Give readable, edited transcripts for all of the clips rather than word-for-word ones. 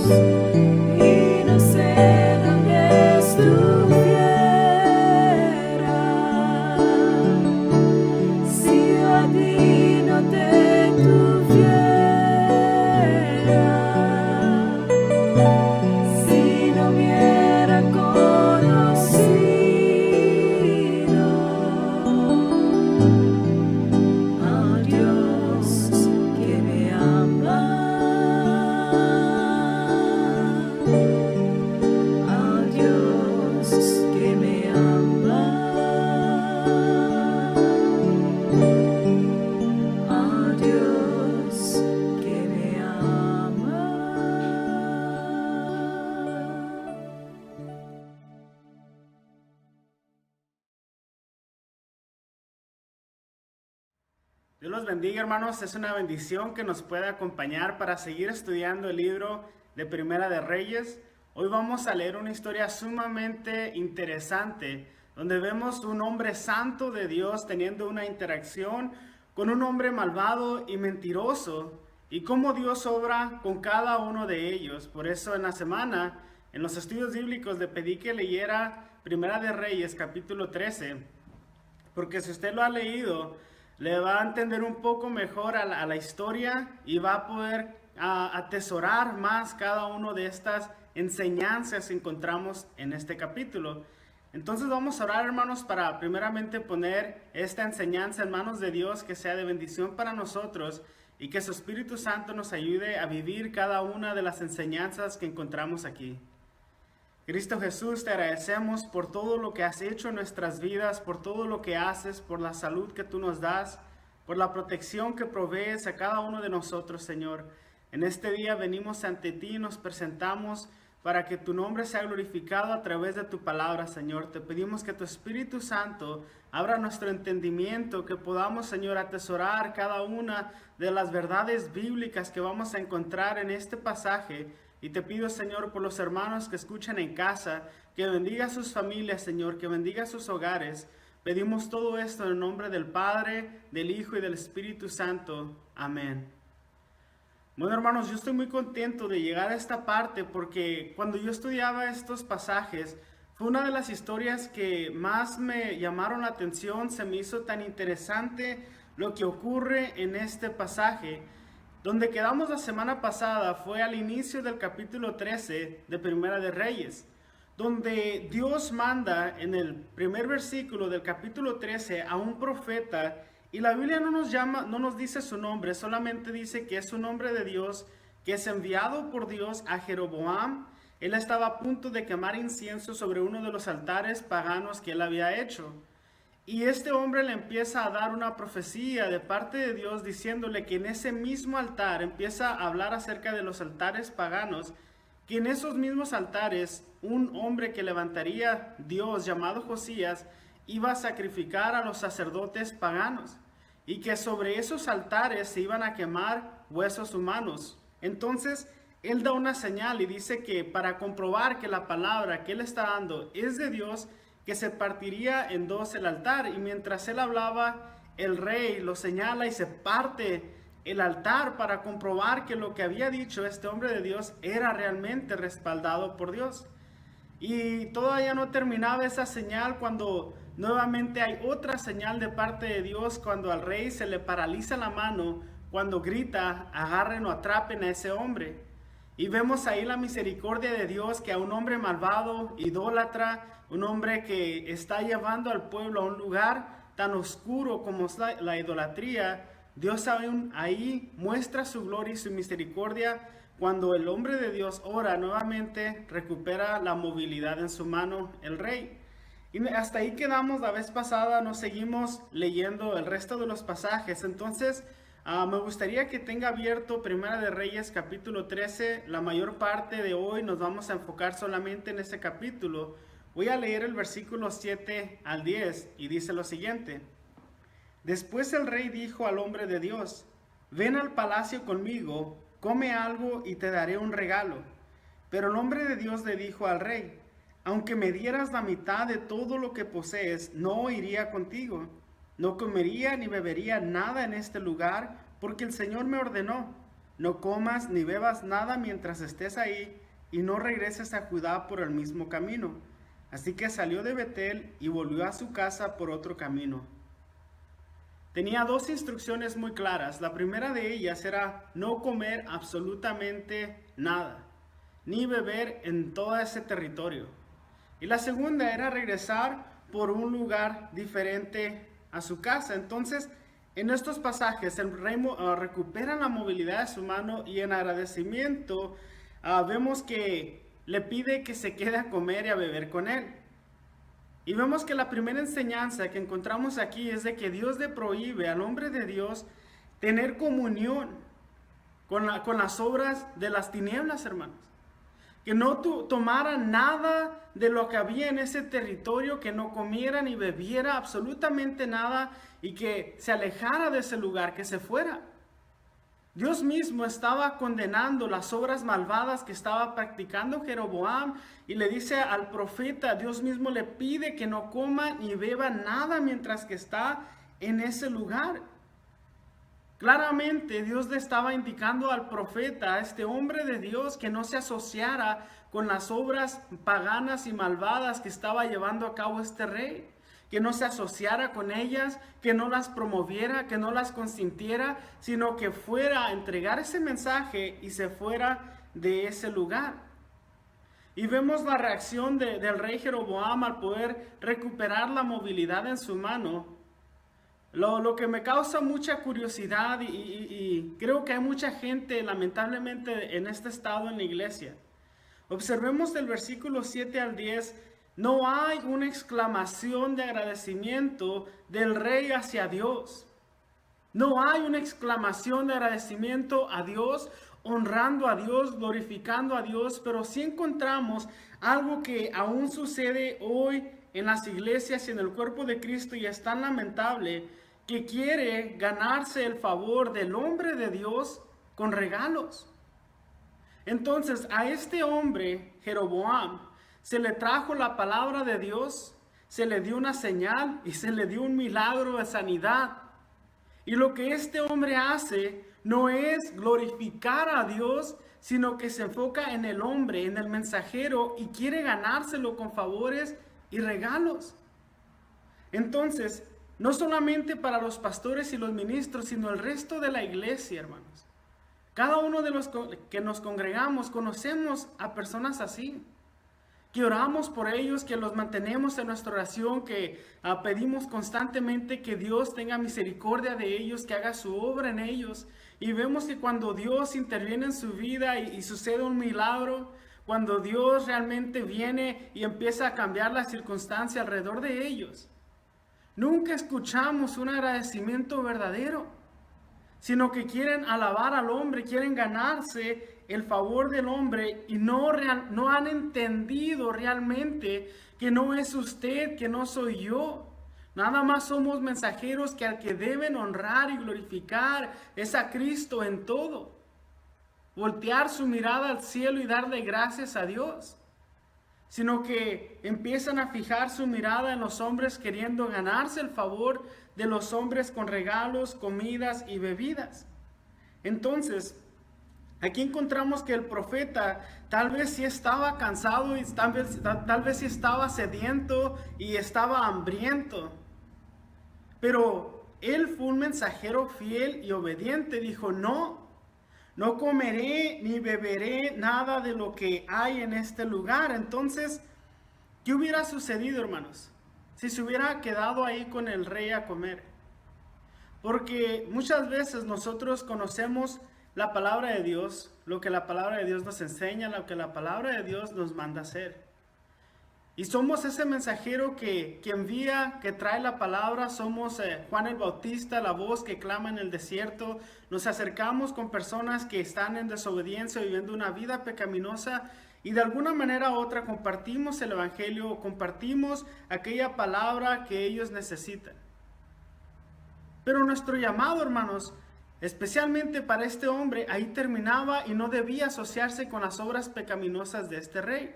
y no sé dónde estuviera si yo a ti no te tuviera, si no hubiera conocido a Dios que me ama, a Dios que me ama, a Dios que me ama. Dios los bendiga, hermanos. Es una bendición que nos pueda acompañar para seguir estudiando el libro de Primera de Reyes. Hoy vamos a leer una historia sumamente interesante, donde vemos un hombre santo de Dios teniendo una interacción con un hombre malvado y mentiroso, y cómo Dios obra con cada uno de ellos. Por eso en la semana, en los estudios bíblicos, le pedí que leyera Primera de Reyes, capítulo 13, porque si usted lo ha leído, le va a entender un poco mejor a la historia y va a poder atesorar más cada una de estas enseñanzas que encontramos en este capítulo. Entonces vamos a orar, hermanos, para primeramente poner esta enseñanza en manos de Dios, que sea de bendición para nosotros y que su Espíritu Santo nos ayude a vivir cada una de las enseñanzas que encontramos aquí. Cristo Jesús, te agradecemos por todo lo que has hecho en nuestras vidas, por todo lo que haces, por la salud que tú nos das, por la protección que provees a cada uno de nosotros, Señor. En este día venimos ante ti y nos presentamos para que tu nombre sea glorificado a través de tu palabra, Señor. Te pedimos que tu Espíritu Santo abra nuestro entendimiento, que podamos, Señor, atesorar cada una de las verdades bíblicas que vamos a encontrar en este pasaje. Y te pido, Señor, por los hermanos que escuchan en casa, que bendiga a sus familias, Señor, que bendiga a sus hogares. Pedimos todo esto en el nombre del Padre, del Hijo y del Espíritu Santo. Amén. Bueno, hermanos, yo estoy muy contento de llegar a esta parte porque cuando yo estudiaba estos pasajes, fue una de las historias que más me llamaron la atención. Se me hizo tan interesante lo que ocurre en este pasaje. Donde quedamos la semana pasada fue al inicio del capítulo 13 de Primera de Reyes, donde Dios manda en el primer versículo del capítulo 13 a un profeta, y la Biblia no nos llama, no nos dice su nombre, solamente dice que es un hombre de Dios, que es enviado por Dios a Jeroboam. Él estaba a punto de quemar incienso sobre uno de los altares paganos que él había hecho. Y este hombre le empieza a dar una profecía de parte de Dios, diciéndole que en ese mismo altar empieza a hablar acerca de los altares paganos, que en esos mismos altares un hombre que levantaría Dios llamado Josías iba a sacrificar a los sacerdotes paganos, y que sobre esos altares se iban a quemar huesos humanos. Entonces él da una señal y dice que para comprobar que la palabra que él está dando es de Dios, que se partiría en dos el altar. Y mientras él hablaba, el rey lo señala y se parte el altar para comprobar que lo que había dicho este hombre de Dios era realmente respaldado por Dios. Y todavía no terminaba esa señal cuando nuevamente hay otra señal de parte de Dios, cuando al rey se le paraliza la mano, cuando grita, agarren o atrapen a ese hombre. Y vemos ahí la misericordia de Dios, que a un hombre malvado, idólatra, un hombre que está llevando al pueblo a un lugar tan oscuro como es la idolatría, Dios aún ahí muestra su gloria y su misericordia cuando el hombre de Dios ora nuevamente, recupera la movilidad en su mano el rey. Y hasta ahí quedamos la vez pasada, nos seguimos leyendo el resto de los pasajes. Entonces, me gustaría que tenga abierto Primera de Reyes capítulo 13. La mayor parte de hoy nos vamos a enfocar solamente en ese capítulo. Voy a leer el versículo 7 al 10 y dice lo siguiente. Después el rey dijo al hombre de Dios, ven al palacio conmigo, come algo y te daré un regalo. Pero el hombre de Dios le dijo al rey, aunque me dieras la mitad de todo lo que posees, no iría contigo. No comería ni bebería nada en este lugar, porque el Señor me ordenó. no comas ni bebas nada mientras estés ahí, y no regreses a Judá por el mismo camino. Así que salió de Betel y volvió a su casa por otro camino. Tenía dos instrucciones muy claras. La primera de ellas era no comer absolutamente nada, ni beber en todo ese territorio. Y la segunda era regresar por un lugar diferente a su casa. Entonces, en estos pasajes, el rey recupera la movilidad de su mano y en agradecimiento vemos que le pide que se quede a comer y a beber con él. Y vemos que la primera enseñanza que encontramos aquí es de que Dios le prohíbe al hombre de Dios tener comunión con las obras de las tinieblas, hermanos. Que no tomara nada de lo que había en ese territorio, que no comiera ni bebiera absolutamente nada y que se alejara de ese lugar, que se fuera. Dios mismo estaba condenando las obras malvadas que estaba practicando Jeroboam y le dice al profeta, Dios mismo le pide que no coma ni beba nada mientras que está en ese lugar. Claramente Dios le estaba indicando al profeta, a este hombre de Dios, que no se asociara con las obras paganas y malvadas que estaba llevando a cabo este rey. Que no se asociara con ellas, que no las promoviera, que no las consintiera, sino que fuera a entregar ese mensaje y se fuera de ese lugar. Y vemos la reacción del rey Jeroboam al poder recuperar la movilidad en su mano. Lo que me causa mucha curiosidad y creo que hay mucha gente lamentablemente en este estado en la iglesia. Observemos del versículo 7 al 10. No hay una exclamación de agradecimiento del rey hacia Dios. No hay una exclamación de agradecimiento a Dios, honrando a Dios, glorificando a Dios, pero sí encontramos algo que aún sucede hoy en las iglesias y en el cuerpo de Cristo y es tan lamentable, que quiere ganarse el favor del hombre de Dios con regalos. Entonces a este hombre, Jeroboam, se le trajo la palabra de Dios, se le dio una señal y se le dio un milagro de sanidad. Y lo que este hombre hace no es glorificar a Dios, sino que se enfoca en el hombre, en el mensajero y quiere ganárselo con favores y regalos. Entonces, no solamente para los pastores y los ministros, sino el resto de la iglesia, hermanos. Cada uno de los que nos congregamos conocemos a personas así. Que oramos por ellos, que los mantenemos en nuestra oración, que pedimos constantemente que Dios tenga misericordia de ellos, que haga su obra en ellos. Y vemos que cuando Dios interviene en su vida y sucede un milagro, cuando Dios realmente viene y empieza a cambiar la circunstancia alrededor de ellos, nunca escuchamos un agradecimiento verdadero, sino que quieren alabar al hombre, quieren ganarse el favor del hombre y no han entendido realmente que no es usted, que no soy yo. Nada más somos mensajeros que al que deben honrar y glorificar es a Cristo en todo. Voltear su mirada al cielo y darle gracias a Dios. Sino que empiezan a fijar su mirada en los hombres queriendo ganarse el favor de los hombres con regalos, comidas y bebidas. Entonces, aquí encontramos que el profeta tal vez sí estaba cansado y tal vez sí estaba sediento y estaba hambriento. Pero él fue un mensajero fiel y obediente. Dijo, no comeré ni beberé nada de lo que hay en este lugar. Entonces, ¿qué hubiera sucedido, hermanos? Si se hubiera quedado ahí con el rey a comer. Porque muchas veces nosotros conocemos la palabra de Dios, lo que la palabra de Dios nos enseña, lo que la palabra de Dios nos manda hacer. Y somos ese mensajero que envía, que trae la palabra. Somos Juan el Bautista, la voz que clama en el desierto. Nos acercamos con personas que están en desobediencia, viviendo una vida pecaminosa. Y de alguna manera u otra compartimos el evangelio, compartimos aquella palabra que ellos necesitan. Pero nuestro llamado, hermanos, especialmente para este hombre, ahí terminaba y no debía asociarse con las obras pecaminosas de este rey.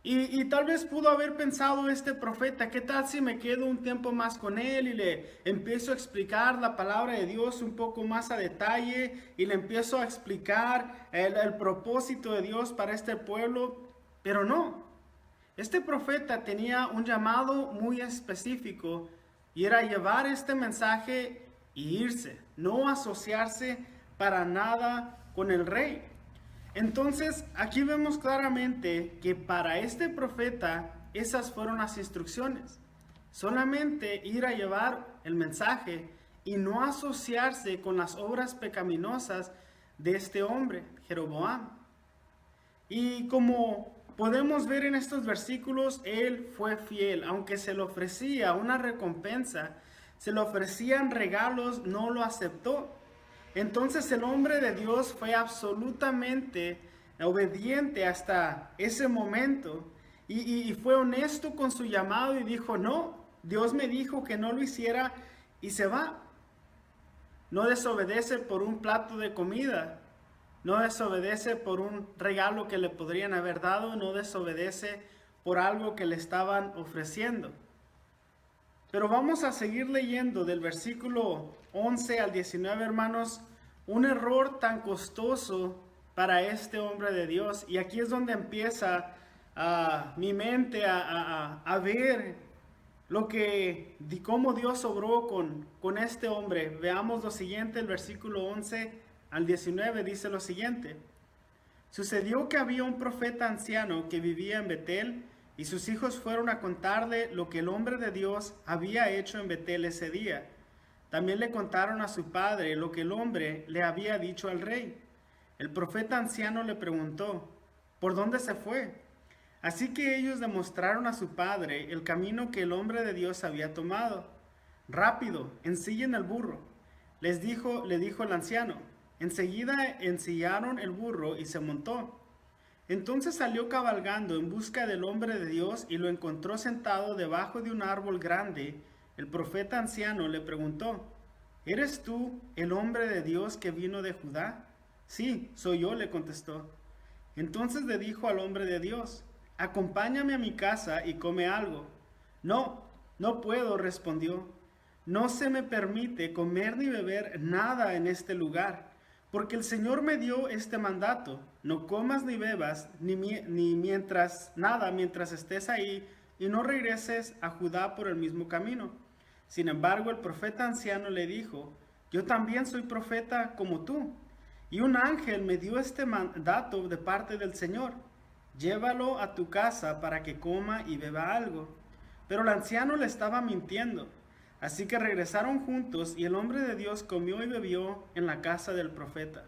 Y tal vez pudo haber pensado este profeta, ¿qué tal si me quedo un tiempo más con él y le empiezo a explicar la palabra de Dios un poco más a detalle y le empiezo a explicar el propósito de Dios para este pueblo? Pero no, este profeta tenía un llamado muy específico y era llevar este mensaje y irse, no asociarse para nada con el rey. Entonces, aquí vemos claramente que para este profeta esas fueron las instrucciones. Solamente ir a llevar el mensaje y no asociarse con las obras pecaminosas de este hombre, Jeroboam. Y como podemos ver en estos versículos, él fue fiel, aunque se le ofrecía una recompensa, se le ofrecían regalos, no lo aceptó. Entonces el hombre de Dios fue absolutamente obediente hasta ese momento y fue honesto con su llamado y dijo, no, Dios me dijo que no lo hiciera y se va. No desobedece por un plato de comida, no desobedece por un regalo que le podrían haber dado, no desobedece por algo que le estaban ofreciendo. Pero vamos a seguir leyendo del versículo 11 al 19, hermanos, un error tan costoso para este hombre de Dios. Y aquí es donde empieza mi mente a ver cómo Dios obró con este hombre. Veamos lo siguiente, el versículo 11 al 19 dice lo siguiente. Sucedió que había un profeta anciano que vivía en Betel, y sus hijos fueron a contarle lo que el hombre de Dios había hecho en Betel ese día. También le contaron a su padre lo que el hombre le había dicho al rey. El profeta anciano le preguntó, ¿por dónde se fue? Así que ellos le mostraron a su padre el camino que el hombre de Dios había tomado. Rápido, ensillen el burro, le dijo el anciano. Enseguida ensillaron el burro y se montó. Entonces salió cabalgando en busca del hombre de Dios y lo encontró sentado debajo de un árbol grande. El profeta anciano le preguntó, ¿eres tú el hombre de Dios que vino de Judá? Sí, soy yo, le contestó. Entonces le dijo al hombre de Dios, acompáñame a mi casa y come algo. No, no puedo, respondió. No se me permite comer ni beber nada en este lugar, porque el Señor me dio este mandato, no comas ni bebas mientras estés ahí y no regreses a Judá por el mismo camino. Sin embargo, el profeta anciano le dijo, yo también soy profeta como tú, y un ángel me dio este mandato de parte del Señor, llévalo a tu casa para que coma y beba algo. Pero el anciano le estaba mintiendo. Así que regresaron juntos y el hombre de Dios comió y bebió en la casa del profeta.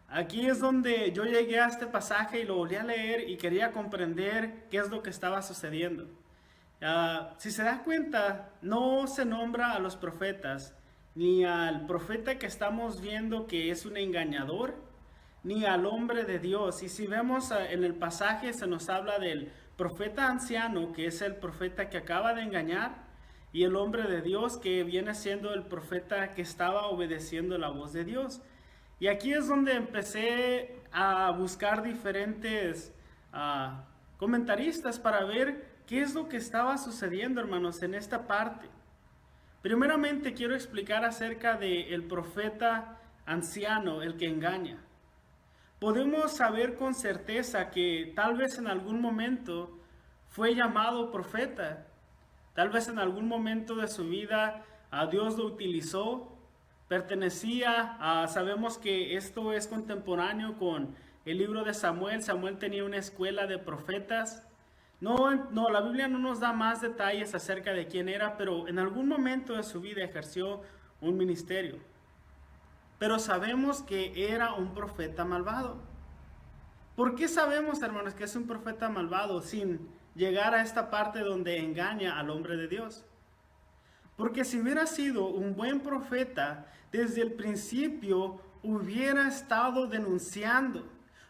Aquí es donde yo llegué a este pasaje y lo volví a leer y quería comprender qué es lo que estaba sucediendo. Si se da cuenta, no se nombra a los profetas, ni al profeta que estamos viendo que es un engañador, ni al hombre de Dios. Y si vemos en el pasaje se nos habla del profeta anciano, que es el profeta que acaba de engañar, y el hombre de Dios, que viene siendo el profeta que estaba obedeciendo la voz de Dios. Y aquí es donde empecé a buscar diferentes comentaristas para ver qué es lo que estaba sucediendo, hermanos, en esta parte. Primeramente quiero explicar acerca del profeta anciano, el que engaña. Podemos saber con certeza que tal vez en algún momento fue llamado profeta. Tal vez en algún momento de su vida Dios lo utilizó. Sabemos que esto es contemporáneo con el libro de Samuel. Samuel tenía una escuela de profetas. No, la Biblia no nos da más detalles acerca de quién era, pero en algún momento de su vida ejerció un ministerio. Pero sabemos que era un profeta malvado. ¿Por qué sabemos, hermanos, que es un profeta malvado sin llegar a esta parte donde engaña al hombre de Dios? Porque si hubiera sido un buen profeta, desde el principio hubiera estado denunciando,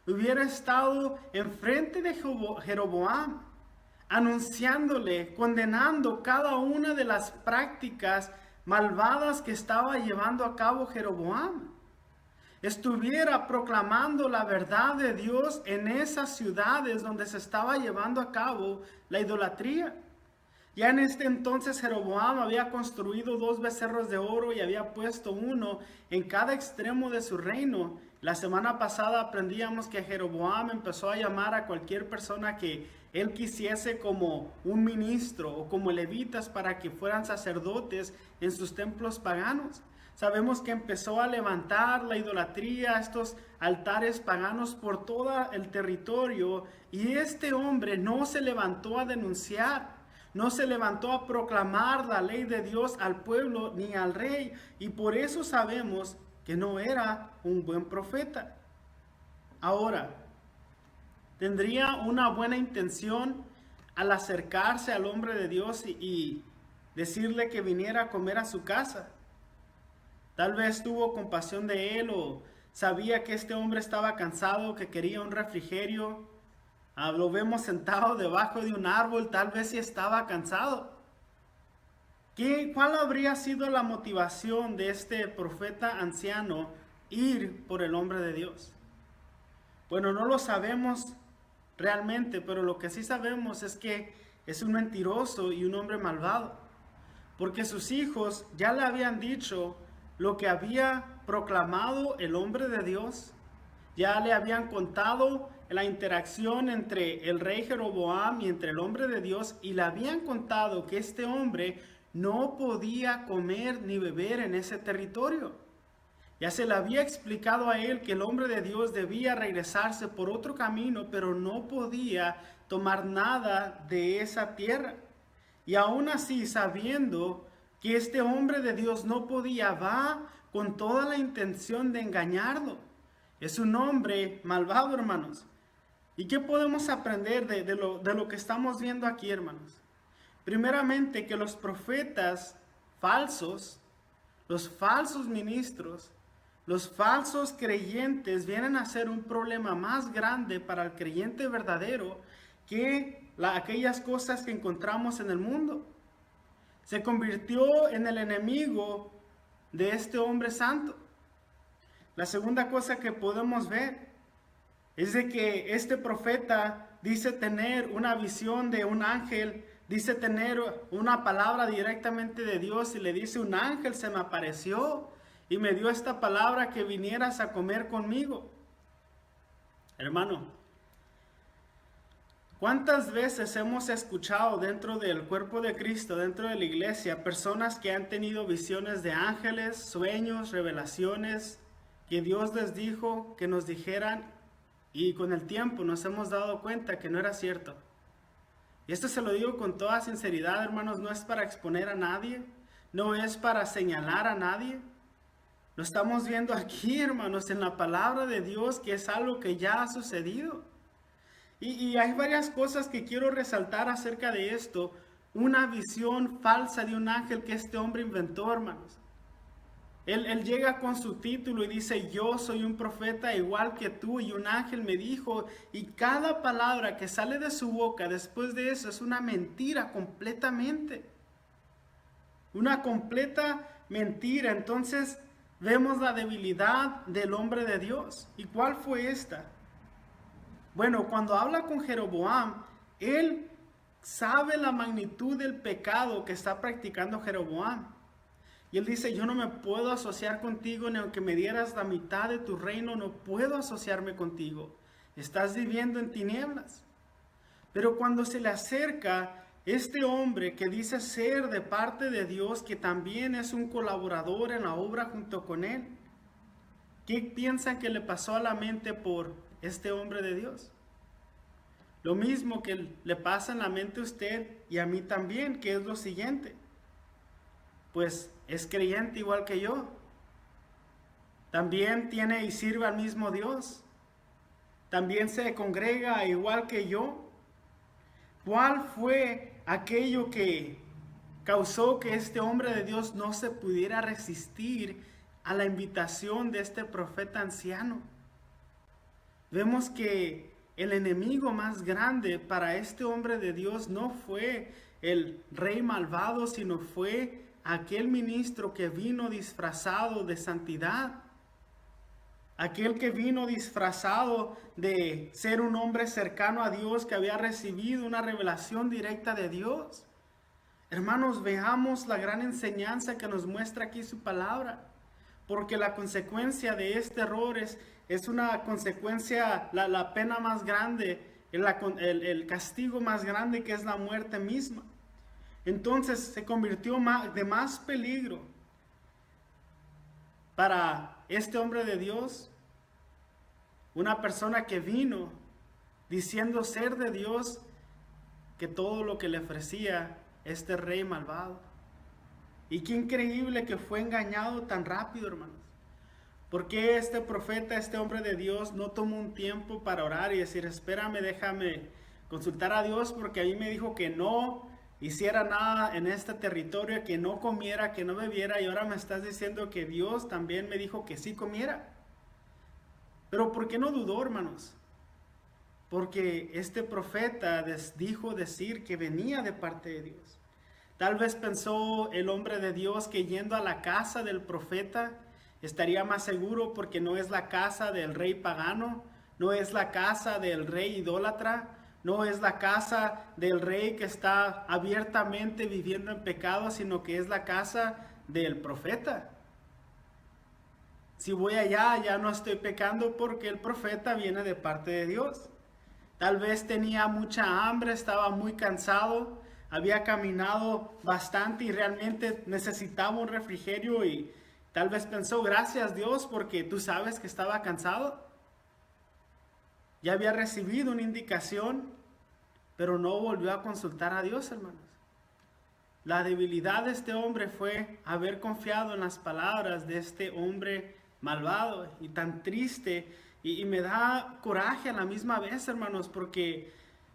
hubiera estado enfrente de Jeroboam, anunciándole, condenando cada una de las prácticas malvadas que estaba llevando a cabo Jeroboam. estuviera proclamando la verdad de Dios en esas ciudades donde se estaba llevando a cabo la idolatría. Ya en este entonces Jeroboam había construido 2 becerros de oro y había puesto uno en cada extremo de su reino. La semana pasada aprendíamos que Jeroboam empezó a llamar a cualquier persona que él quisiese como un ministro o como levitas para que fueran sacerdotes en sus templos paganos. Sabemos que empezó a levantar la idolatría, estos altares paganos por todo el territorio, y este hombre no se levantó a denunciar, no se levantó a proclamar la ley de Dios al pueblo ni al rey, y por eso sabemos que no era un buen profeta. Ahora, tendría una buena intención al acercarse al hombre de Dios y decirle que viniera a comer a su casa. Tal vez tuvo compasión de él o sabía que este hombre estaba cansado, que quería un refrigerio. Lo vemos sentado debajo de un árbol, tal vez sí estaba cansado. ¿Cuál habría sido la motivación de este profeta anciano ir por el hombre de Dios? Bueno, no lo sabemos realmente, pero lo que sí sabemos es que es un mentiroso y un hombre malvado, porque sus hijos ya le habían dicho lo que había proclamado el hombre de Dios. Ya le habían contado la interacción entre el rey Jeroboam y entre el hombre de Dios, y le habían contado que este hombre no podía comer ni beber en ese territorio. Ya se le había explicado a él que el hombre de Dios debía regresarse por otro camino, pero no podía tomar nada de esa tierra. Y aún así, sabiendo que este hombre de Dios no podía, va con toda la intención de engañarlo. Es un hombre malvado, hermanos. ¿Y qué podemos aprender de lo que estamos viendo aquí, hermanos? Primeramente, que los profetas falsos, los falsos ministros, los falsos creyentes vienen a ser un problema más grande para el creyente verdadero que aquellas cosas que encontramos en el mundo. Se convirtió en el enemigo de este hombre santo. La segunda cosa que podemos ver es de que este profeta dice tener una visión de un ángel, dice tener una palabra directamente de Dios, y le dice: un ángel se me apareció y me dio esta palabra, que vinieras a comer conmigo. Hermano, ¿cuántas veces hemos escuchado dentro del cuerpo de Cristo, dentro de la iglesia, personas que han tenido visiones de ángeles, sueños, revelaciones, que Dios les dijo que nos dijeran, y con el tiempo nos hemos dado cuenta que no era cierto? Y esto se lo digo con toda sinceridad, hermanos, no es para exponer a nadie, no es para señalar a nadie. Lo estamos viendo aquí, hermanos, en la palabra de Dios, que es algo que ya ha sucedido. Y hay varias cosas que quiero resaltar acerca de esto. Una visión falsa de un ángel que este hombre inventó, hermanos. Él llega con su título y dice: yo soy un profeta igual que tú, y un ángel me dijo, y cada palabra que sale de su boca después de eso es una mentira completamente. Una completa mentira. Entonces vemos la debilidad del hombre de Dios. ¿Y cuál fue esta? Bueno, cuando habla con Jeroboam, él sabe la magnitud del pecado que está practicando Jeroboam. Y él dice: yo no me puedo asociar contigo, ni aunque me dieras la mitad de tu reino, no puedo asociarme contigo. Estás viviendo en tinieblas. Pero cuando se le acerca este hombre que dice ser de parte de Dios, que también es un colaborador en la obra junto con él, ¿qué piensan que le pasó a la mente por este hombre de Dios? Lo mismo que le pasa en la mente a usted y a mí también, que es lo siguiente: pues es creyente igual que yo, también tiene y sirve al mismo Dios, también se congrega igual que yo. ¿Cuál fue aquello que causó que este hombre de Dios no se pudiera resistir a la invitación de este profeta anciano? Vemos que el enemigo más grande para este hombre de Dios no fue el rey malvado, sino fue aquel ministro que vino disfrazado de santidad. aquel que vino disfrazado de ser un hombre cercano a Dios, que había recibido una revelación directa de Dios. Hermanos, veamos la gran enseñanza que nos muestra aquí su palabra, porque la consecuencia de este error es una consecuencia, la pena más grande, el castigo más grande, que es la muerte misma. Entonces se convirtió de más peligro para este hombre de Dios, una persona que vino diciendo ser de Dios, que todo lo que le ofrecía este rey malvado. Y qué increíble que fue engañado tan rápido, hermanos. ¿Por qué este profeta, este hombre de Dios, no tomó un tiempo para orar y decir, espérame, déjame consultar a Dios, porque a mí me dijo que no hiciera nada en este territorio, que no comiera, que no bebiera, y ahora me estás diciendo que Dios también me dijo que sí comiera? Pero ¿por qué no dudó, hermanos? Porque este profeta dijo decir que venía de parte de Dios. Tal vez pensó el hombre de Dios que yendo a la casa del profeta estaría más seguro, porque no es la casa del rey pagano, no es la casa del rey idólatra, no es la casa del rey que está abiertamente viviendo en pecado, sino que es la casa del profeta. Si voy allá, ya no estoy pecando, porque el profeta viene de parte de Dios. Tal vez tenía mucha hambre, estaba muy cansado, había caminado bastante y realmente necesitaba un refrigerio, y tal vez pensó, gracias Dios, porque tú sabes que estaba cansado. Ya había recibido una indicación, pero no volvió a consultar a Dios, hermanos. La debilidad de este hombre fue haber confiado en las palabras de este hombre malvado y tan triste. Y me da coraje a la misma vez, hermanos, porque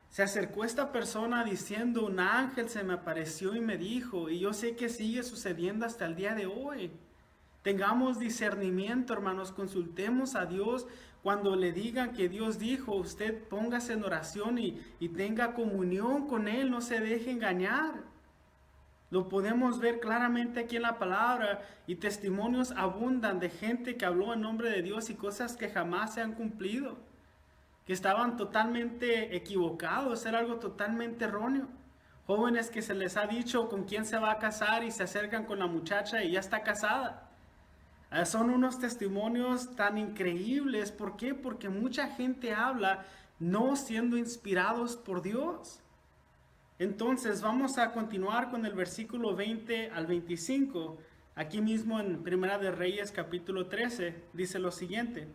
se acercó esta persona diciendo, un ángel se me apareció y me dijo, y yo sé que sigue sucediendo hasta el día de hoy. Tengamos discernimiento, hermanos, consultemos a Dios. Cuando le digan que Dios dijo, usted póngase en oración y tenga comunión con Él, no se deje engañar. Lo podemos ver claramente aquí en la palabra, y testimonios abundan de gente que habló en nombre de Dios y cosas que jamás se han cumplido, que estaban totalmente equivocados, era algo totalmente erróneo. Jóvenes que se les ha dicho con quién se va a casar y se acercan con la muchacha y ya está casada. Son unos testimonios tan increíbles. ¿Por qué? Porque mucha gente habla no siendo inspirados por Dios. Entonces vamos a continuar con el versículo 20 al 25. Aquí mismo en Primera de Reyes capítulo 13 dice lo siguiente.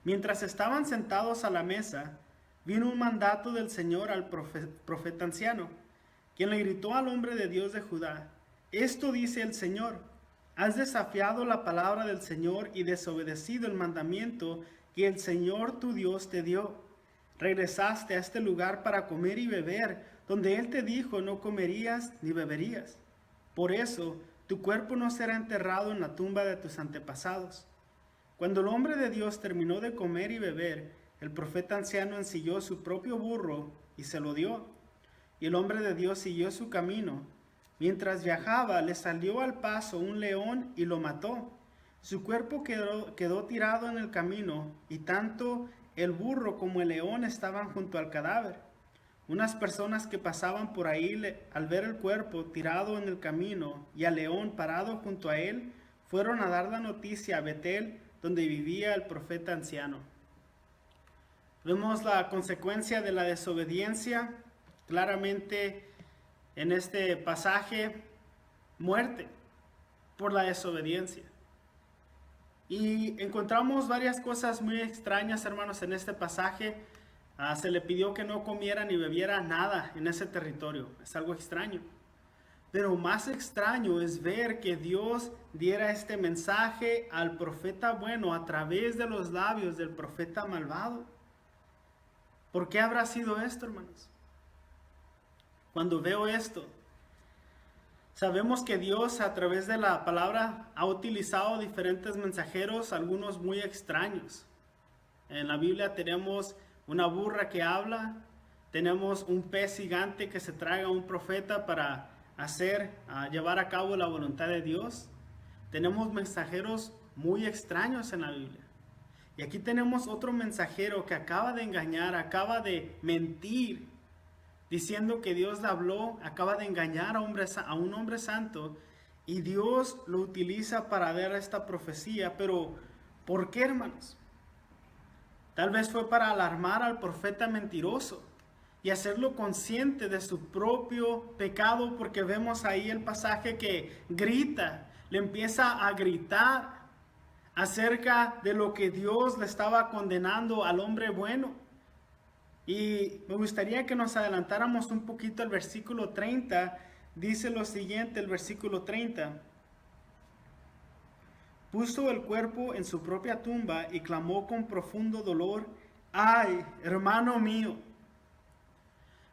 Mientras estaban sentados a la mesa, vino un mandato del Señor al profeta anciano, quien le gritó al hombre de Dios de Judá, esto dice el Señor, has desafiado la palabra del Señor y desobedecido el mandamiento que el Señor tu Dios te dio. Regresaste a este lugar para comer y beber, donde Él te dijo no comerías ni beberías. Por eso, tu cuerpo no será enterrado en la tumba de tus antepasados. Cuando el hombre de Dios terminó de comer y beber, el profeta anciano ensilló su propio burro y se lo dio. Y el hombre de Dios siguió su camino. Mientras viajaba, le salió al paso un león y lo mató. Su cuerpo quedó tirado en el camino, y tanto el burro como el león estaban junto al cadáver. Unas personas que pasaban por ahí, al ver el cuerpo tirado en el camino y al león parado junto a él, fueron a dar la noticia a Betel, donde vivía el profeta anciano. Vemos la consecuencia de la desobediencia claramente en este pasaje: muerte por la desobediencia. Y encontramos varias cosas muy extrañas, hermanos, en este pasaje. Se le pidió que no comiera ni bebiera nada en ese territorio. Es algo extraño. Pero más extraño es ver que Dios diera este mensaje al profeta bueno a través de los labios del profeta malvado. ¿Por qué habrá sido esto, hermanos? Cuando veo esto, sabemos que Dios a través de la palabra ha utilizado diferentes mensajeros, algunos muy extraños. En la Biblia tenemos una burra que habla, tenemos un pez gigante que se traga a un profeta para llevar a cabo la voluntad de Dios. Tenemos mensajeros muy extraños en la Biblia. Y aquí tenemos otro mensajero que acaba de engañar, acaba de mentir, diciendo que Dios le habló, acaba de engañar a un hombre santo, y Dios lo utiliza para dar esta profecía. Pero, ¿por qué, hermanos? Tal vez fue para alarmar al profeta mentiroso y hacerlo consciente de su propio pecado, porque vemos ahí el pasaje que grita, le empieza a gritar acerca de lo que Dios le estaba condenando al hombre bueno. Y me gustaría que nos adelantáramos un poquito al versículo 30. Dice lo siguiente, el versículo 30. Puso el cuerpo en su propia tumba y clamó con profundo dolor: ¡ay, hermano mío!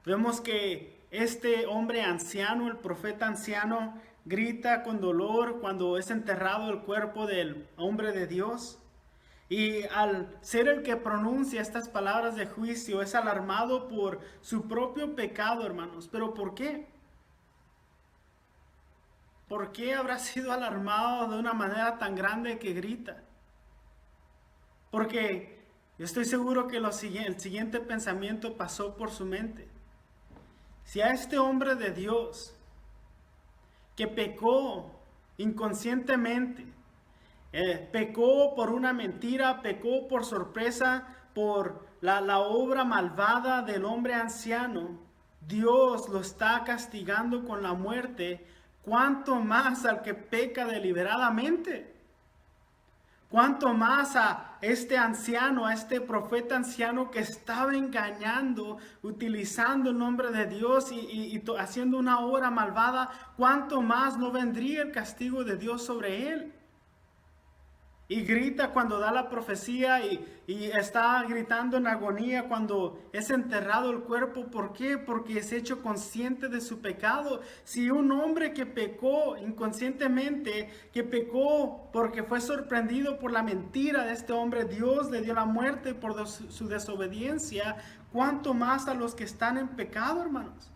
Vemos que este hombre anciano, el profeta anciano, grita con dolor cuando es enterrado el cuerpo del hombre de Dios. Y al ser el que pronuncia estas palabras de juicio, es alarmado por su propio pecado, hermanos. ¿Pero por qué? ¿Por qué habrá sido alarmado de una manera tan grande que grita? Porque yo estoy seguro que el siguiente pensamiento pasó por su mente. Si a este hombre de Dios, que pecó inconscientemente, pecó por una mentira, pecó por sorpresa, por la obra malvada del hombre anciano, Dios lo está castigando con la muerte, ¿cuánto más al que peca deliberadamente? ¿Cuánto más a este anciano, a este profeta anciano que estaba engañando, utilizando el nombre de Dios y haciendo una obra malvada? ¿Cuánto más no vendría el castigo de Dios sobre él? Y grita cuando da la profecía y está gritando en agonía cuando es enterrado el cuerpo. ¿Por qué? Porque es hecho consciente de su pecado. Si un hombre que pecó inconscientemente, que pecó porque fue sorprendido por la mentira de este hombre, Dios le dio la muerte por su desobediencia, ¿cuánto más a los que están en pecado, hermanos?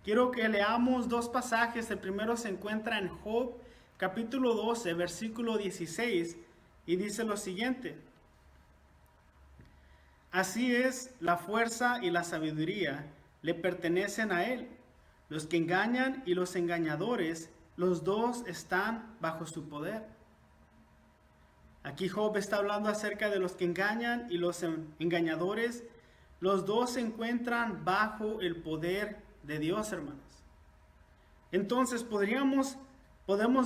Quiero que leamos dos pasajes. El primero se encuentra en Job, capítulo 12, versículo 16, y dice lo siguiente: así es, la fuerza y la sabiduría le pertenecen a él. Los que engañan y los engañadores, los dos están bajo su poder. Aquí Job está hablando acerca de los que engañan y los engañadores. Los dos se encuentran bajo el poder de Dios, hermanos. Entonces podemos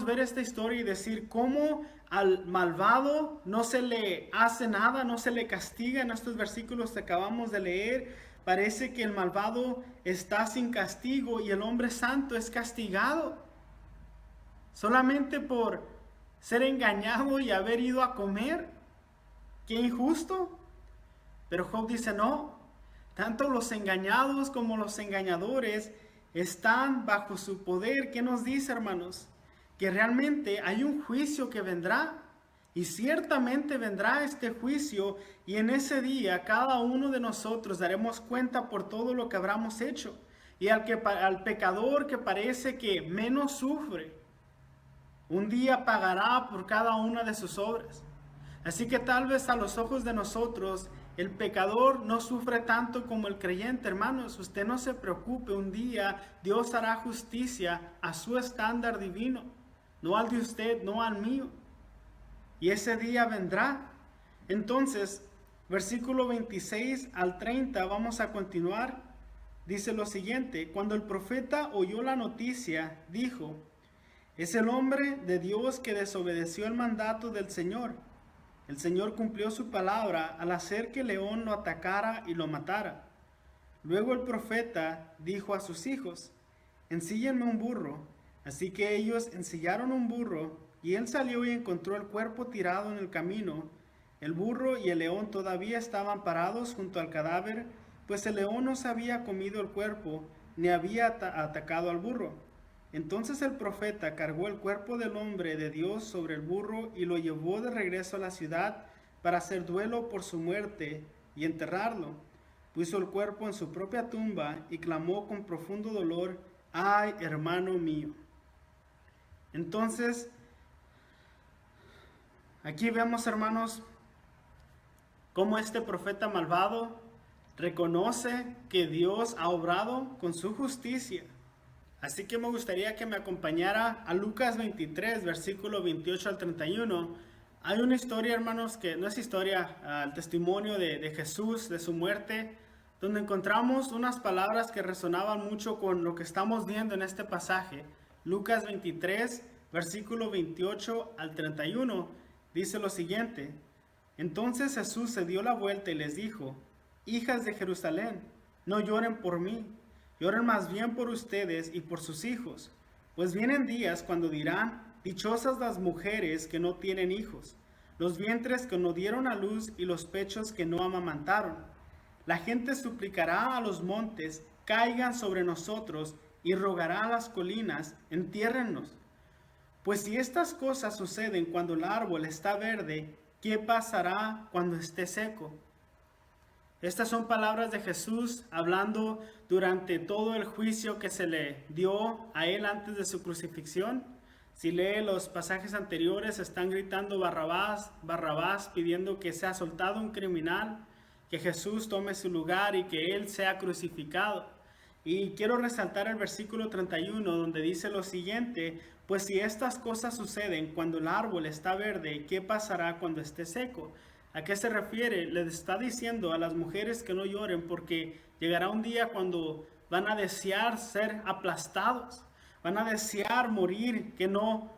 ver esta historia y decir cómo al malvado no se le hace nada, no se le castiga. En estos versículos que acabamos de leer, parece que el malvado está sin castigo y el hombre santo es castigado solamente por ser engañado y haber ido a comer. ¡Qué injusto! Pero Job dice no, tanto los engañados como los engañadores están bajo su poder. ¿Qué nos dice, hermanos? Que realmente hay un juicio que vendrá, y ciertamente vendrá este juicio, y en ese día cada uno de nosotros daremos cuenta por todo lo que habramos hecho. Y al pecador que parece que menos sufre, un día pagará por cada una de sus obras. Así que tal vez a los ojos de nosotros el pecador no sufre tanto como el creyente, hermanos. Usted no se preocupe, un día Dios hará justicia a su estándar divino. No al de usted, no al mío. Y ese día vendrá. Entonces, versículo 26 al 30, vamos a continuar. Dice lo siguiente: cuando el profeta oyó la noticia, dijo: es el hombre de Dios que desobedeció el mandato del Señor. El Señor cumplió su palabra al hacer que el león lo atacara y lo matara. Luego el profeta dijo a sus hijos: ensíllenme un burro. Así que ellos ensillaron un burro, y él salió y encontró el cuerpo tirado en el camino. El burro y el león todavía estaban parados junto al cadáver, pues el león no se había comido el cuerpo, ni había atacado al burro. Entonces el profeta cargó el cuerpo del hombre de Dios sobre el burro y lo llevó de regreso a la ciudad para hacer duelo por su muerte y enterrarlo. Puso el cuerpo en su propia tumba y clamó con profundo dolor: ¡ay, hermano mío! Entonces, Aquí vemos, hermanos, cómo este profeta malvado reconoce que Dios ha obrado con su justicia. Así que me gustaría que me acompañara a Lucas 23, versículo 28 al 31. Hay una historia, hermanos, que no es historia, el testimonio de Jesús, de su muerte, donde encontramos unas palabras que resonaban mucho con lo que estamos viendo en este pasaje. Lucas 23, versículo 28 al 31, dice lo siguiente: Entonces Jesús se dio la vuelta y les dijo: Hijas de Jerusalén, no lloren por mí, lloren más bien por ustedes y por sus hijos, pues vienen días cuando dirán: dichosas las mujeres que no tienen hijos, los vientres que no dieron a luz y los pechos que no amamantaron. La gente suplicará a los montes: caigan sobre nosotros, y rogará a las colinas: entiérrennos. Pues si estas cosas suceden cuando el árbol está verde, ¿qué pasará cuando esté seco? Estas son palabras de Jesús hablando durante todo el juicio que se le dio a él antes de su crucifixión. Si lee los pasajes anteriores, están gritando Barrabás, Barrabás, pidiendo que sea soltado un criminal, que Jesús tome su lugar y que él sea crucificado. Y quiero resaltar el versículo 31, donde dice lo siguiente: pues si estas cosas suceden cuando el árbol está verde, ¿qué pasará cuando esté seco? ¿A qué se refiere? Les está diciendo a las mujeres que no lloren, porque llegará un día cuando van a desear ser aplastados, van a desear morir, que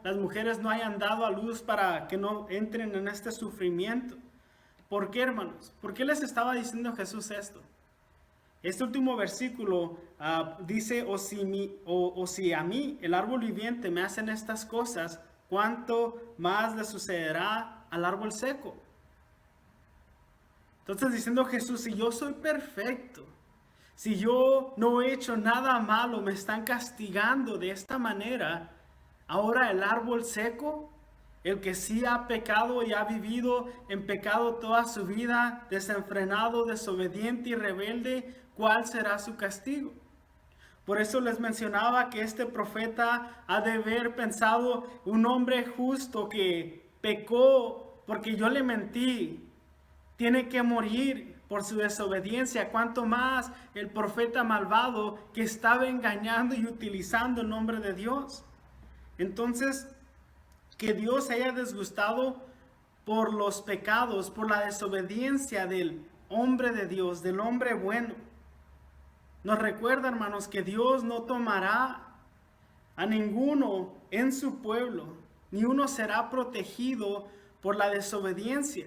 las mujeres no hayan dado a luz para que no entren en este sufrimiento. ¿Por qué, hermanos? ¿Por qué les estaba diciendo Jesús esto? Este último versículo dice: o si a mí, el árbol viviente, me hacen estas cosas, ¿cuánto más le sucederá al árbol seco? Entonces, diciendo Jesús: si yo soy perfecto, si yo no he hecho nada malo, me están castigando de esta manera, ahora el árbol seco, el que sí ha pecado y ha vivido en pecado toda su vida, desenfrenado, desobediente y rebelde, ¿cuál será su castigo? Por eso les mencionaba que este profeta ha de haber pensado: un hombre justo que pecó porque yo le mentí, tiene que morir por su desobediencia. Cuanto más el profeta malvado que estaba engañando y utilizando el nombre de Dios. Entonces, que Dios se haya disgustado por los pecados, por la desobediencia del hombre de Dios, del hombre bueno, nos recuerda, hermanos, que Dios no tomará a ninguno en su pueblo, ni uno será protegido por la desobediencia.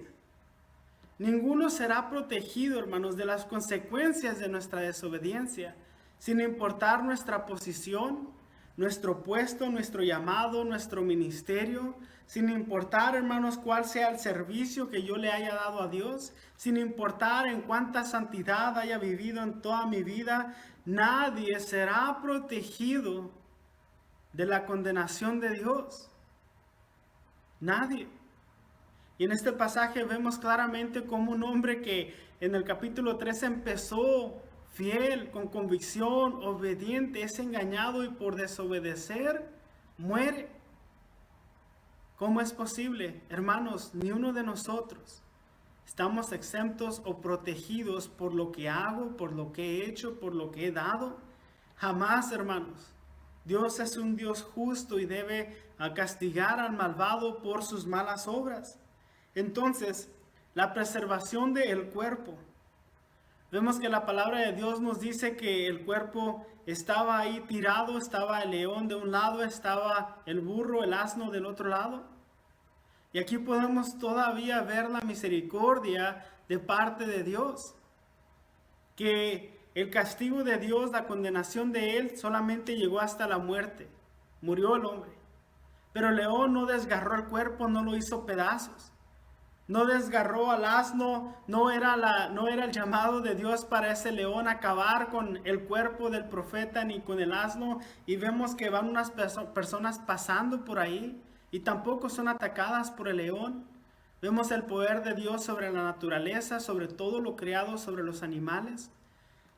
Ninguno será protegido, hermanos, de las consecuencias de nuestra desobediencia, sin importar nuestra posición, nuestro puesto, nuestro llamado, nuestro ministerio, sin importar, hermanos, cuál sea el servicio que yo le haya dado a Dios, sin importar en cuánta santidad haya vivido en toda mi vida, nadie será protegido de la condenación de Dios. Nadie. Y en este pasaje vemos claramente cómo un hombre que en el capítulo 3 empezó fiel, con convicción, obediente, es engañado y por desobedecer muere. ¿Cómo es posible? Hermanos, ni uno de nosotros estamos exentos o protegidos por lo que hago, por lo que he hecho, por lo que he dado. Jamás, hermanos. Dios es un Dios justo y debe castigar al malvado por sus malas obras. Entonces, la preservación del cuerpo. Vemos que la palabra de Dios nos dice que el cuerpo estaba ahí tirado, estaba el león de un lado, estaba el burro, el asno del otro lado. Y aquí podemos todavía ver la misericordia de parte de Dios. Que el castigo de Dios, la condenación de Él, solamente llegó hasta la muerte. Murió el hombre. Pero el león no desgarró el cuerpo, no lo hizo pedazos. No desgarró al asno, no era el llamado de Dios para ese león acabar con el cuerpo del profeta ni con el asno. Y vemos que van unas personas pasando por ahí y tampoco son atacadas por el león. Vemos el poder de Dios sobre la naturaleza, sobre todo lo creado, sobre los animales.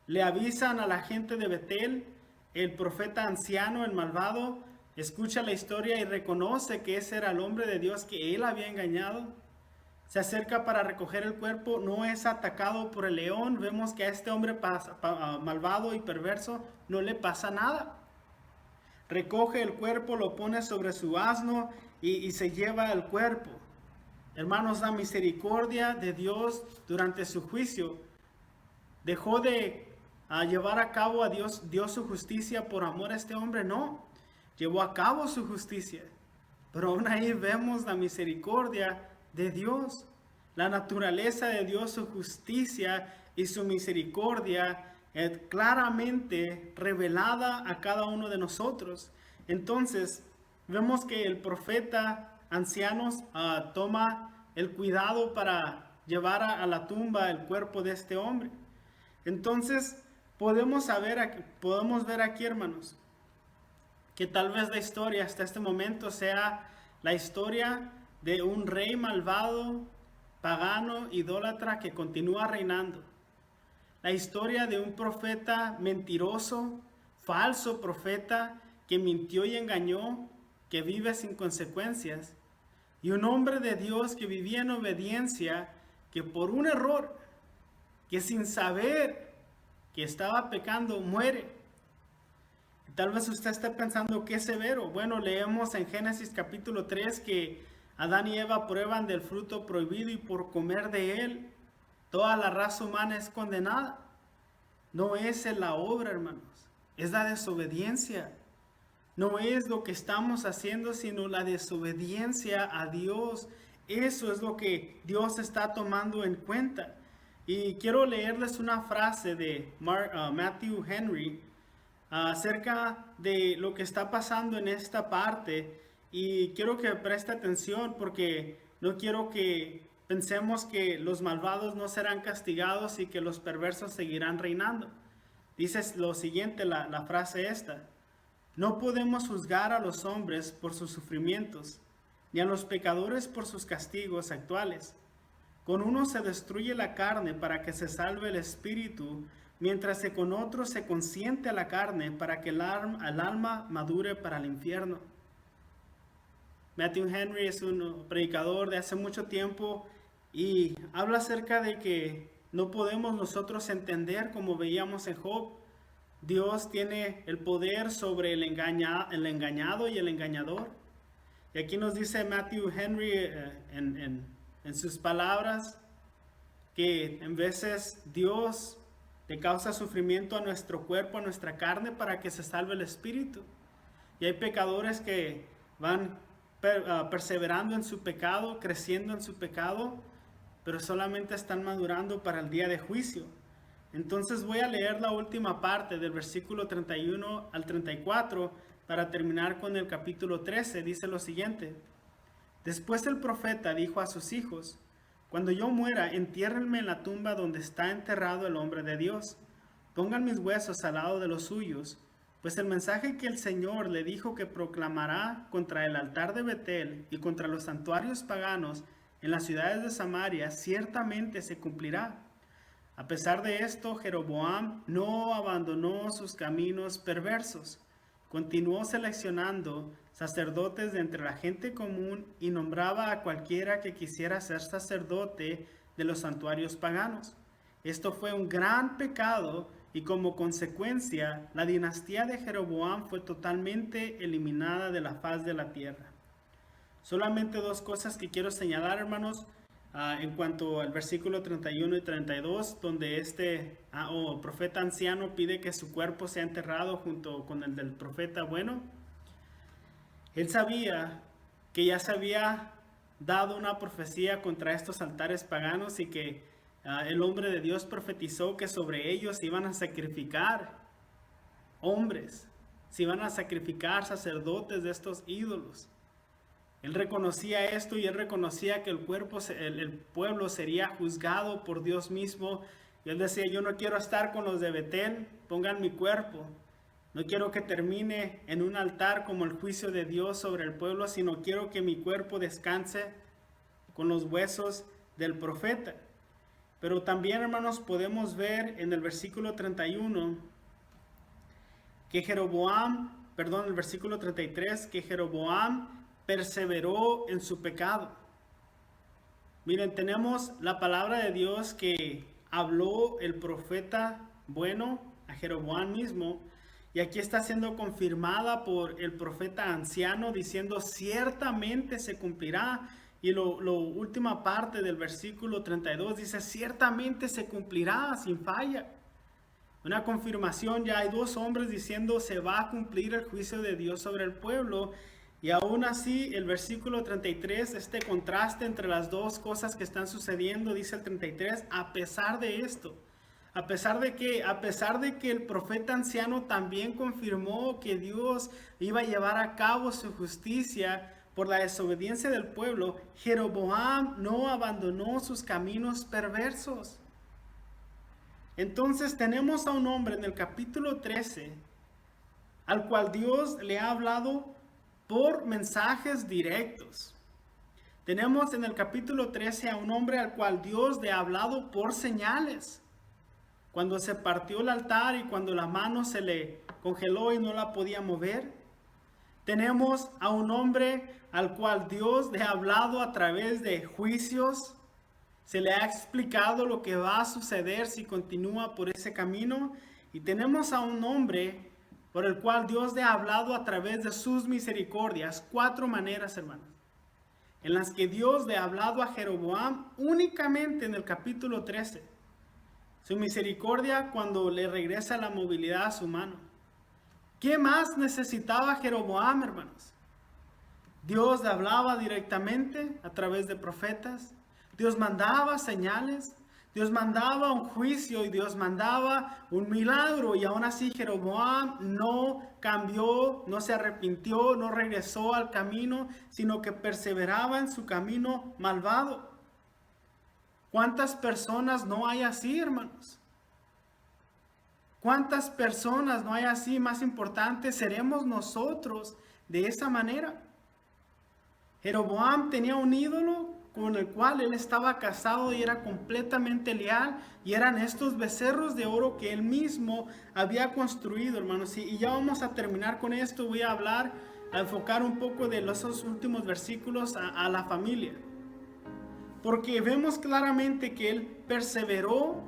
Le avisan a la gente de Betel, el profeta anciano, el malvado, escucha la historia y reconoce que ese era el hombre de Dios que él había engañado. Se acerca para recoger el cuerpo, no es atacado por el león. Vemos que a este hombre malvado y perverso no le pasa nada. Recoge el cuerpo, lo pone sobre su asno y se lleva el cuerpo. Hermanos, la misericordia de Dios durante su juicio dejó de llevar a cabo a Dios, dio su justicia por amor a este hombre. No, llevó a cabo su justicia. Pero aún ahí vemos la misericordia de Dios, la naturaleza de Dios, su justicia y su misericordia claramente revelada a cada uno de nosotros. Entonces, vemos que el profeta ancianos toma el cuidado para llevar a la tumba el cuerpo de este hombre. Entonces, podemos ver aquí, hermanos, que tal vez la historia hasta este momento sea la historia de un rey malvado, pagano, idólatra que continúa reinando. La historia de un profeta mentiroso, falso profeta que mintió y engañó, que vive sin consecuencias. Y un hombre de Dios que vivía en obediencia, que por un error, que sin saber que estaba pecando, muere. Tal vez usted esté pensando, qué severo. Bueno, leemos en Génesis capítulo 3 que Adán y Eva prueban del fruto prohibido y por comer de él, toda la raza humana es condenada. No es la obra, hermanos, es la desobediencia. No es lo que estamos haciendo, sino la desobediencia a Dios. Eso es lo que Dios está tomando en cuenta. Y quiero leerles una frase de Matthew Henry acerca de lo que está pasando en esta parte. Y quiero que preste atención porque no quiero que pensemos que los malvados no serán castigados y que los perversos seguirán reinando. Dice lo siguiente, la frase esta: no podemos juzgar a los hombres por sus sufrimientos, ni a los pecadores por sus castigos actuales. Con uno se destruye la carne para que se salve el espíritu, mientras que con otro se consiente a la carne para que el alma madure para el infierno. Matthew Henry es un predicador de hace mucho tiempo y habla acerca de que no podemos nosotros entender, como veíamos en Job, Dios tiene el poder sobre el engañado y el engañador. Y aquí nos dice Matthew Henry en sus palabras que en veces Dios le causa sufrimiento a nuestro cuerpo, a nuestra carne, para que se salve el espíritu. Y hay pecadores que van perseverando en su pecado, creciendo en su pecado, pero solamente están madurando para el día de juicio. Entonces voy a leer la última parte del versículo 31 al 34 para terminar con el capítulo 13. Dice lo siguiente: después el profeta dijo a sus hijos: cuando yo muera, entiérrenme en la tumba donde está enterrado el hombre de Dios. Pongan mis huesos al lado de los suyos, pues el mensaje que el Señor le dijo que proclamará contra el altar de Betel y contra los santuarios paganos en las ciudades de Samaria ciertamente se cumplirá. A pesar de esto, Jeroboam no abandonó sus caminos perversos. Continuó seleccionando sacerdotes de entre la gente común y nombraba a cualquiera que quisiera ser sacerdote de los santuarios paganos. Esto fue un gran pecado y como consecuencia la dinastía de Jeroboam fue totalmente eliminada de la faz de la tierra. Solamente dos cosas que quiero señalar, hermanos, en cuanto al versículo 31 y 32, donde profeta anciano pide que su cuerpo sea enterrado junto con el del profeta bueno. Él sabía que ya se había dado una profecía contra estos altares paganos y que el hombre de Dios profetizó que sobre ellos se iban a sacrificar hombres, se iban a sacrificar sacerdotes de estos ídolos. Él reconocía esto y él reconocía que el pueblo sería juzgado por Dios mismo. Y él decía: yo no quiero estar con los de Betel, pongan mi cuerpo. No quiero que termine en un altar como el juicio de Dios sobre el pueblo, sino quiero que mi cuerpo descanse con los huesos del profeta. Pero también, hermanos, podemos ver en el versículo 31 que Jeroboam el versículo 33, que Jeroboam perseveró en su pecado. Miren, tenemos la palabra de Dios que habló el profeta bueno a Jeroboam mismo, y aquí está siendo confirmada por el profeta anciano diciendo ciertamente se cumplirá. Y la última parte del versículo 32 dice ciertamente se cumplirá sin falla. Una confirmación, ya hay dos hombres diciendo se va a cumplir el juicio de Dios sobre el pueblo. Y aún así el versículo 33, este contraste entre las dos cosas que están sucediendo, dice el 33, a pesar de esto. ¿A pesar de qué? A pesar de que el profeta anciano también confirmó que Dios iba a llevar a cabo su justicia por la desobediencia del pueblo, Jeroboam no abandonó sus caminos perversos. Entonces tenemos a un hombre en el capítulo 13, al cual Dios le ha hablado por mensajes directos. Tenemos en el capítulo 13 a un hombre al cual Dios le ha hablado por señales. Cuando se partió el altar y cuando la mano se le congeló y no la podía mover. Tenemos a un hombre al cual Dios le ha hablado a través de juicios. Se le ha explicado lo que va a suceder si continúa por ese camino. Y tenemos a un hombre por el cual Dios le ha hablado a través de sus misericordias. 4 maneras, hermanos, en las que Dios le ha hablado a Jeroboam únicamente en el capítulo 13. Su misericordia cuando le regresa la movilidad a su mano. ¿Qué más necesitaba Jeroboam, hermanos? Dios le hablaba directamente a través de profetas. Dios mandaba señales. Dios mandaba un juicio y Dios mandaba un milagro. Y aún así Jeroboam no cambió, no se arrepintió, no regresó al camino, sino que perseveraba en su camino malvado. ¿Cuántas personas no hay así, hermanos? ¿Cuántas personas no hay así? Más importante, seremos nosotros de esa manera. Jeroboam tenía un ídolo con el cual él estaba casado y era completamente leal, y eran estos becerros de oro que él mismo había construido, hermanos. Y ya vamos a terminar con esto. Voy a enfocar un poco de esos últimos versículos a la familia. Porque vemos claramente que él perseveró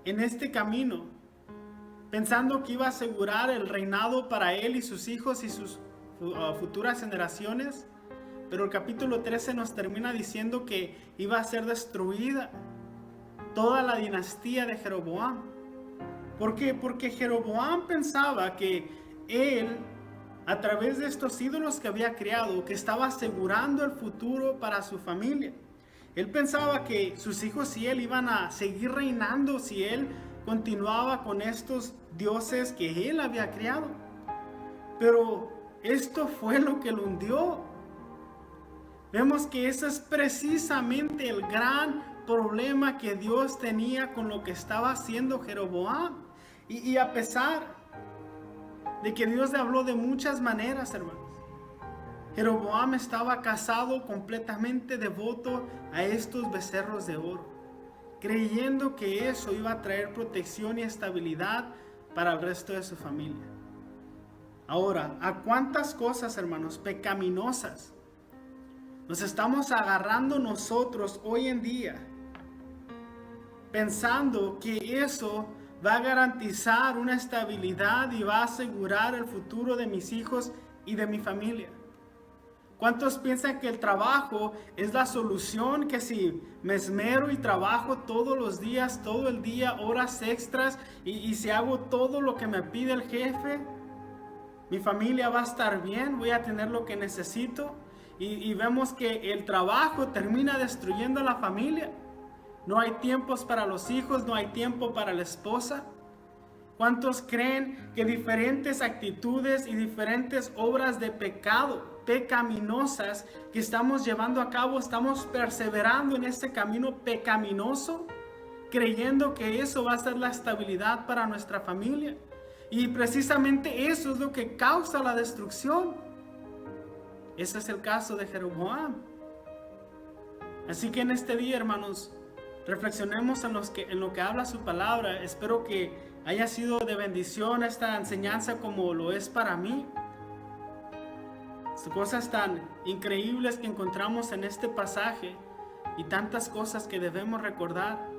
en este camino, pensando que iba a asegurar el reinado para él y sus hijos y sus futuras generaciones. Pero el capítulo 13 nos termina diciendo que iba a ser destruida toda la dinastía de Jeroboam. ¿Por qué? Porque Jeroboam pensaba que él, a través de estos ídolos que había creado, que estaba asegurando el futuro para su familia. Él pensaba que sus hijos y él iban a seguir reinando si él continuaba con estos dioses que él había creado. Pero esto fue lo que lo hundió. Vemos que ese es precisamente el gran problema que Dios tenía con lo que estaba haciendo Jeroboam. Y a pesar de que Dios le habló de muchas maneras, hermanos, Jeroboam estaba casado, completamente devoto a estos becerros de oro, creyendo que eso iba a traer protección y estabilidad para el resto de su familia. Ahora, ¿a cuántas cosas, hermanos, pecaminosas nos estamos agarrando nosotros hoy en día, pensando que eso va a garantizar una estabilidad y va a asegurar el futuro de mis hijos y de mi familia? ¿Cuántos piensan que el trabajo es la solución? Que si me esmero y trabajo todos los días, todo el día, horas extras, y si hago todo lo que me pide el jefe, mi familia va a estar bien, voy a tener lo que necesito? Y vemos que el trabajo termina destruyendo a la familia. No hay tiempos para los hijos, no hay tiempo para la esposa. ¿Cuántos creen que diferentes actitudes y diferentes obras de pecado, pecaminosas que estamos llevando a cabo, estamos perseverando en este camino pecaminoso, creyendo que eso va a ser la estabilidad para nuestra familia? Y precisamente eso es lo que causa la destrucción. Ese es el caso de Jeroboam. Así que en este día, hermanos, reflexionemos en lo que habla su palabra. Espero que haya sido de bendición esta enseñanza como lo es para mí. cosas tan increíbles que encontramos en este pasaje y tantas cosas que debemos recordar.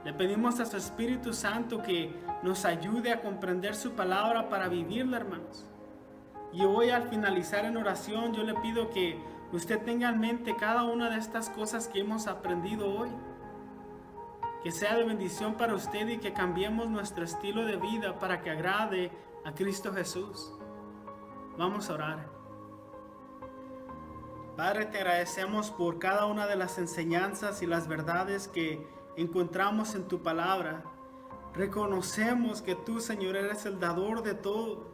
Le pedimos a su Espíritu Santo que nos ayude a comprender su palabra para vivirla, hermanos. Y hoy, al finalizar en oración, yo le pido que usted tenga en mente cada una de estas cosas que hemos aprendido hoy. Que sea de bendición para usted y que cambiemos nuestro estilo de vida para que agrade a Cristo Jesús. Vamos a orar. Padre, te agradecemos por cada una de las enseñanzas y las verdades que encontramos en tu palabra. Reconocemos que tú, Señor, eres el dador de todo.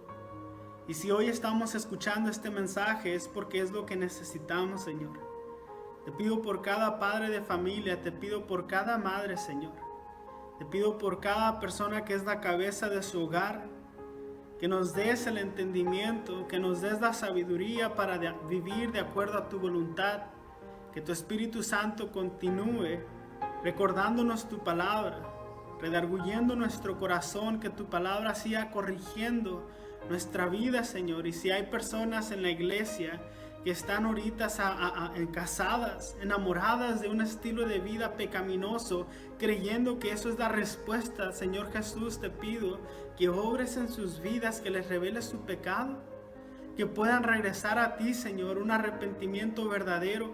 Y si hoy estamos escuchando este mensaje es porque es lo que necesitamos, Señor. Te pido por cada padre de familia, te pido por cada madre, Señor. Te pido por cada persona que es la cabeza de su hogar, que nos des el entendimiento, que nos des la sabiduría para vivir de acuerdo a tu voluntad. Que tu Espíritu Santo continúe recordándonos tu palabra, redarguyendo nuestro corazón, que tu palabra siga corrigiendo nuestra vida, Señor. Y si hay personas en la iglesia que están ahorita casadas, enamoradas de un estilo de vida pecaminoso, creyendo que eso es la respuesta, Señor Jesús, te pido que obres en sus vidas, que les reveles su pecado, que puedan regresar a ti, Señor, un arrepentimiento verdadero.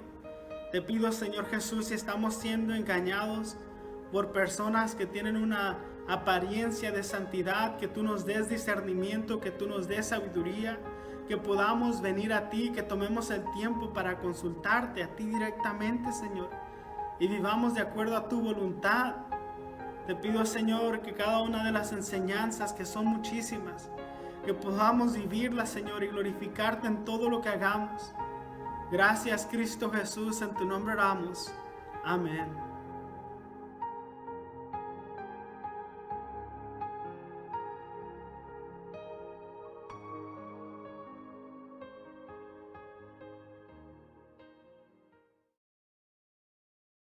Te pido, Señor Jesús, si estamos siendo engañados por personas que tienen una apariencia de santidad, que tú nos des discernimiento, que tú nos des sabiduría, que podamos venir a ti, que tomemos el tiempo para consultarte a ti directamente, Señor, y vivamos de acuerdo a tu voluntad. Te pido, Señor, que cada una de las enseñanzas, que son muchísimas, que podamos vivirlas, Señor, y glorificarte en todo lo que hagamos. Gracias, Cristo Jesús, en tu nombre oramos. Amén.